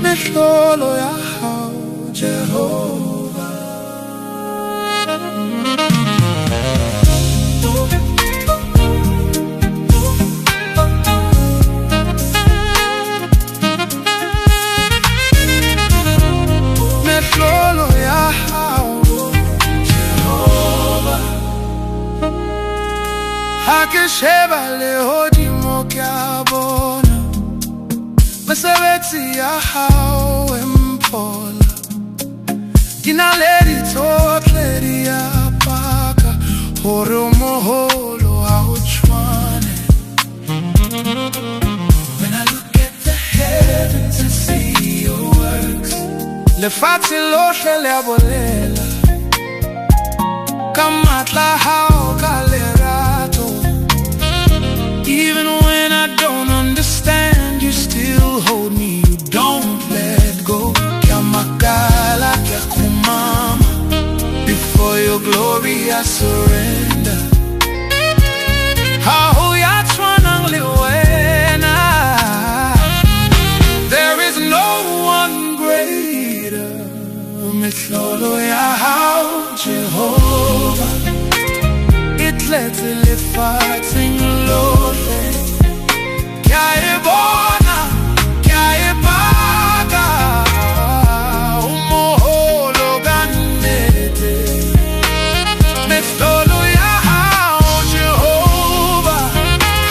Mehlolo Ya Hao, Jehovah. Mehlolo Ya Hao, Jehovah. Hake sheba lehodimo kyabona. Mesebetsi ya hao mpholla. Kinaledi totledi ya paka. Hore Mehlolo Ya uchwane. When I look at the heavens and see your works, lefatshe lohle le a bolela ka matla hao ka lerato. Even when I don't understand, you still hold me, you don't let go. Kyamakala kyakumama, before your glory I surrender. Hao ya chwanang liwena. There is no one greater. Mehlolo Ya Hao, Jehovah. Itletse lefatsheng lohle. Kyayibona, kyayibhaka. Mehlolo kanete. Mehlolo Ya Hao, Jehovah.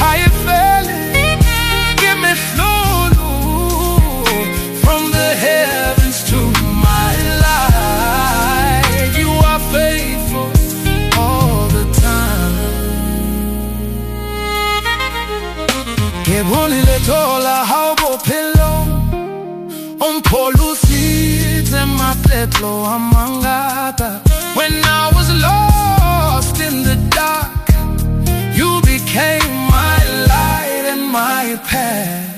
Hayifele ke mehlolo from the heavens to my life. You are faithful all the time. Ngebonile thola hao bophelo, mpholla usitse mapetlo amangata. When I was lost in the dark, you became my light and my path.